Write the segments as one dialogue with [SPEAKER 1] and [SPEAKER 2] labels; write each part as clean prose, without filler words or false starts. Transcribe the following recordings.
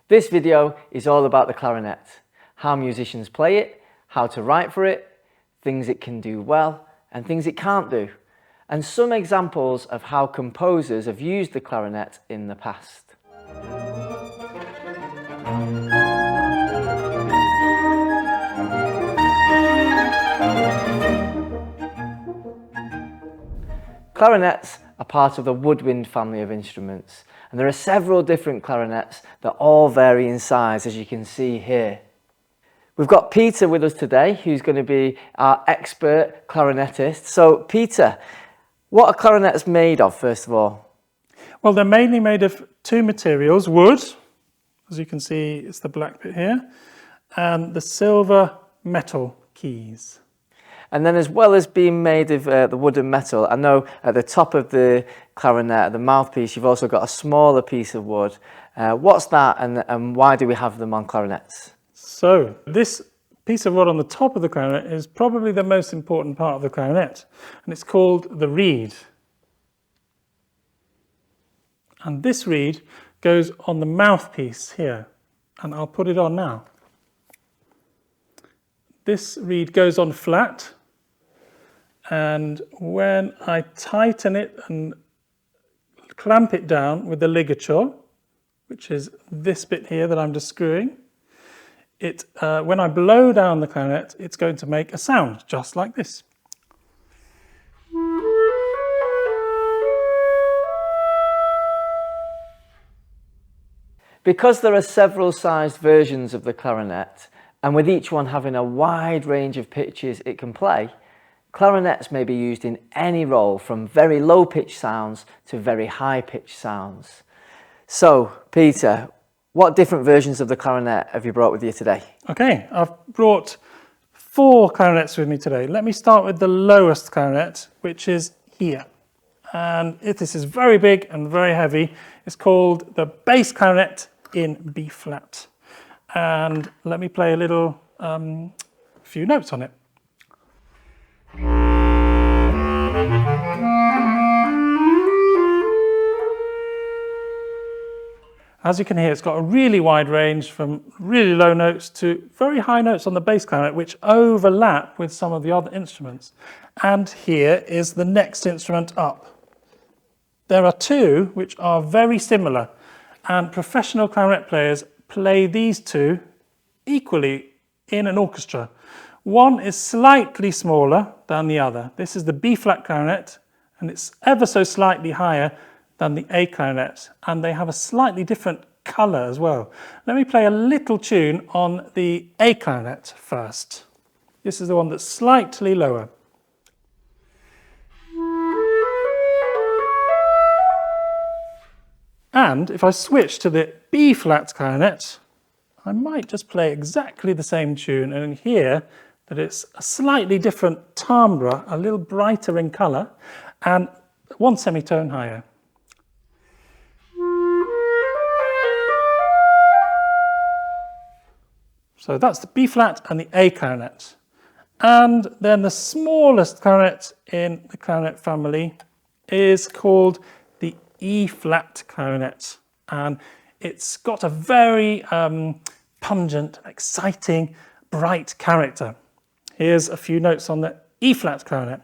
[SPEAKER 1] This video is all about the clarinet, how musicians play it, how to write for it, things it can do well and things it can't do, and some examples of how composers have used the clarinet in the past. Clarinets are part of the woodwind family of instruments, and there are several different clarinets that all vary in size, as you can see here. We've got Peter with us today, who's going to be our expert clarinetist. So Peter, what are clarinets made of, first of all?
[SPEAKER 2] Well, they're mainly made of two materials: wood, as you can see, it's the black bit here, and the silver metal keys.
[SPEAKER 1] And then, as well as being made of the wood and metal, I know at the top of the clarinet, the mouthpiece, you've also got a smaller piece of wood. What's that, and why do we have them on clarinets?
[SPEAKER 2] So this piece of wood on the top of the clarinet is probably the most important part of the clarinet, and it's called the reed. And this reed goes on the mouthpiece here, and I'll put it on now. This reed goes on flat, and when I tighten it and clamp it down with the ligature, which is this bit here that I'm just screwing, when I blow down the clarinet, it's going to make a sound just like this.
[SPEAKER 1] Because there are several sized versions of the clarinet, and with each one having a wide range of pitches it can play, clarinets may be used in any role, from very low pitched sounds to very high pitched sounds. So, Peter, what different versions of the clarinet have you brought with you today? Okay,
[SPEAKER 2] I've brought 4 clarinets with me today. Let me start with the lowest clarinet, which is here. And this is very big and very heavy. It's called the bass clarinet in B flat. And let me play a little few notes on it. As you can hear, it's got a really wide range from really low notes to very high notes on the bass clarinet, which overlap with some of the other instruments. And here is the next instrument up. There are 2 which are very similar, and professional clarinet players play these 2 equally in an orchestra. One is slightly smaller than the other. This is the B flat clarinet, and it's ever so slightly higher than the A clarinet, and they have a slightly different colour as well. Let me play a little tune on the A clarinet first. This is the one that's slightly lower. And if I switch to the B flat clarinet, I might just play exactly the same tune and hear that it's a slightly different timbre, a little brighter in colour, and 1 semitone higher. So that's the B flat and the A clarinet. And then the smallest clarinet in the clarinet family is called the E flat clarinet. And it's got a very pungent, exciting, bright character. Here's a few notes on the E flat clarinet.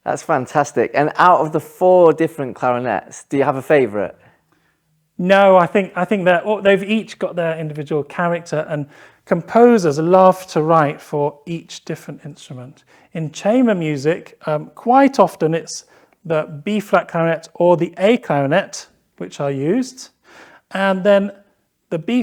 [SPEAKER 1] That's fantastic. And out of the 4 different clarinets, do you have a favourite?
[SPEAKER 2] No, I think they've each got their individual character, and composers love to write for each different instrument. In chamber music, quite often it's the B flat clarinet or the A clarinet which are used, and then the B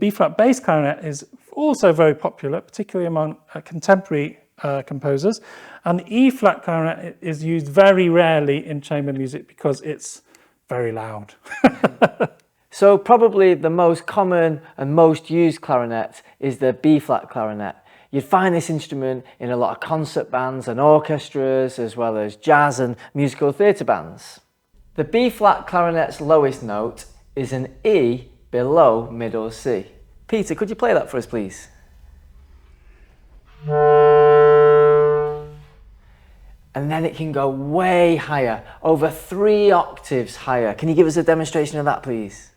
[SPEAKER 2] flat bass clarinet is also very popular, particularly among contemporary composers, and the E flat clarinet is used very rarely in chamber music because it's very loud.
[SPEAKER 1] So probably the most common and most used clarinet is the B flat clarinet. You'd find this instrument in a lot of concert bands and orchestras, as well as jazz and musical theatre bands. The B flat clarinet's lowest note is an E below middle C. Peter, could you play that for us, please? and then it can go way higher, over 3 octaves higher. Can you give us a demonstration of that, please?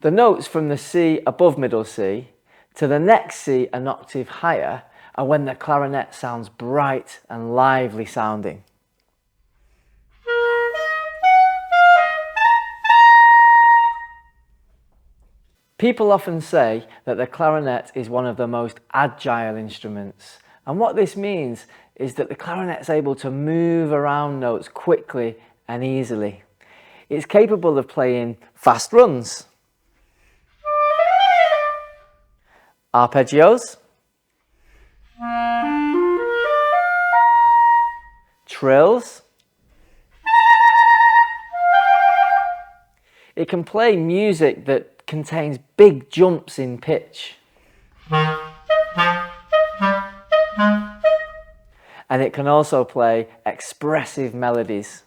[SPEAKER 1] The notes from the C above middle C to the next C an octave higher are when the clarinet sounds bright and lively sounding. People often say that the clarinet is one of the most agile instruments, and what this means is that the clarinet is able to move around notes quickly and easily. It's capable of playing fast runs, arpeggios, trills. It can play music that contains big jumps in pitch. And it can also play expressive melodies.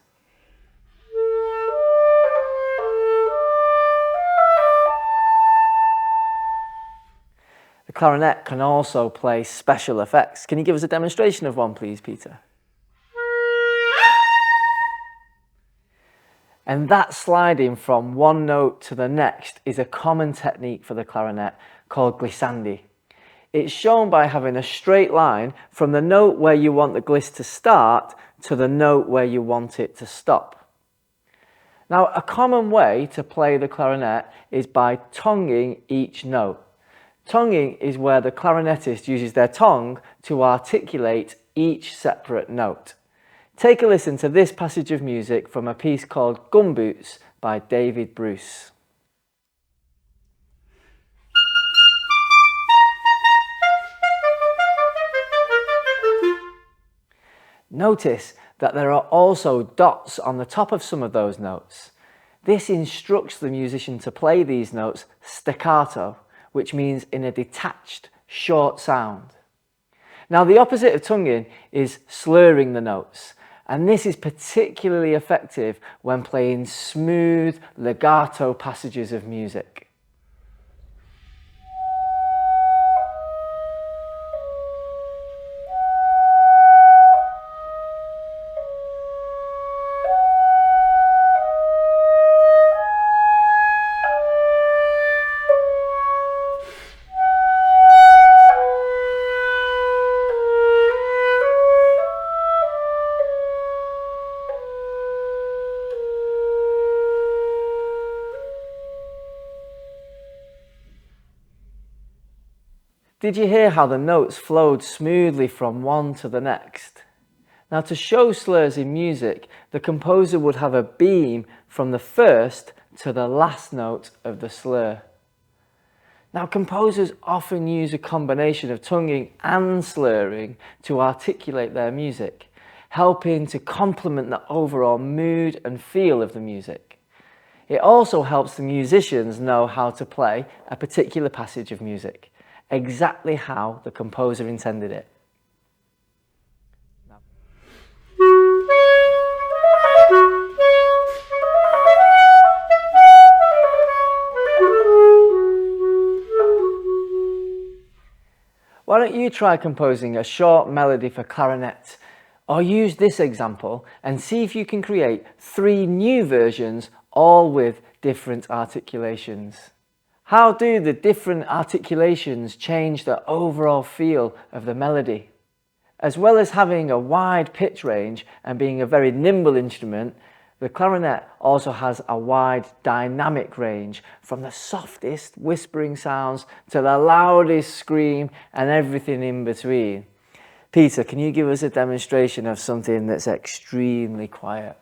[SPEAKER 1] The clarinet can also play special effects. Can you give us a demonstration of one, please, Peter? And that sliding from one note to the next is a common technique for the clarinet called glissandi. It's shown by having a straight line from the note where you want the gliss to start to the note where you want it to stop. Now, a common way to play the clarinet is by tonguing each note. Tonguing is where the clarinetist uses their tongue to articulate each separate note. Take a listen to this passage of music from a piece called Gumboots by David Bruce. Notice that there are also dots on the top of some of those notes. This instructs the musician to play these notes staccato, which means in a detached, short sound. Now, the opposite of tonguing is slurring the notes, and this is particularly effective when playing smooth, legato passages of music. Did you hear how the notes flowed smoothly from one to the next? Now, to show slurs in music, the composer would have a beam from the first to the last note of the slur. Now, composers often use a combination of tonguing and slurring to articulate their music, helping to complement the overall mood and feel of the music. It also helps the musicians know how to play a particular passage of music, exactly how the composer intended it. Why don't you try composing a short melody for clarinet, or use this example and see if you can create 3 new versions, all with different articulations. How do the different articulations change the overall feel of the melody? As well as having a wide pitch range and being a very nimble instrument, the clarinet also has a wide dynamic range, from the softest whispering sounds to the loudest scream and everything in between. Peter, can you give us a demonstration of something that's extremely quiet?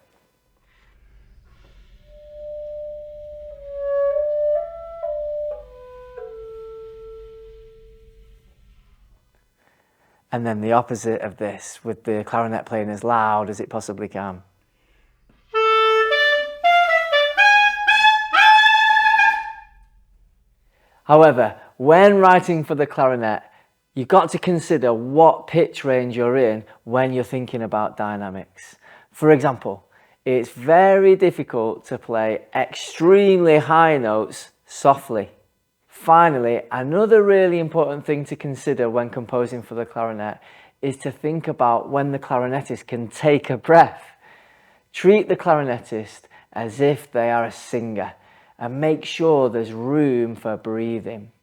[SPEAKER 1] And then the opposite of this, with the clarinet playing as loud as it possibly can. However, when writing for the clarinet, you've got to consider what pitch range you're in when you're thinking about dynamics. For example, it's very difficult to play extremely high notes softly. Finally, another really important thing to consider when composing for the clarinet is to think about when the clarinetist can take a breath. Treat the clarinetist as if they are a singer and make sure there's room for breathing.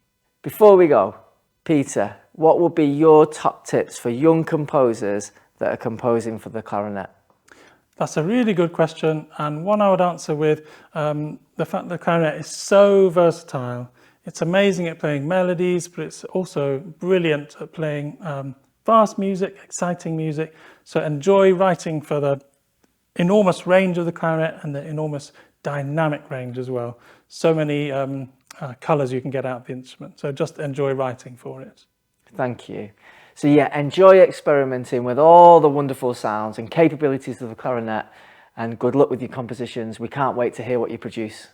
[SPEAKER 1] Before we go, Peter, what would be your top tips for young composers that are composing for the clarinet?
[SPEAKER 2] That's a really good question, and one I would answer with the fact that the clarinet is so versatile. It's amazing at playing melodies, but it's also brilliant at playing fast music, exciting music. So enjoy writing for the enormous range of the clarinet and the enormous dynamic range as well. So many colours you can get out of the instrument. So just enjoy writing for it.
[SPEAKER 1] Thank you. So yeah, enjoy experimenting with all the wonderful sounds and capabilities of the clarinet, and good luck with your compositions. We can't wait to hear what you produce.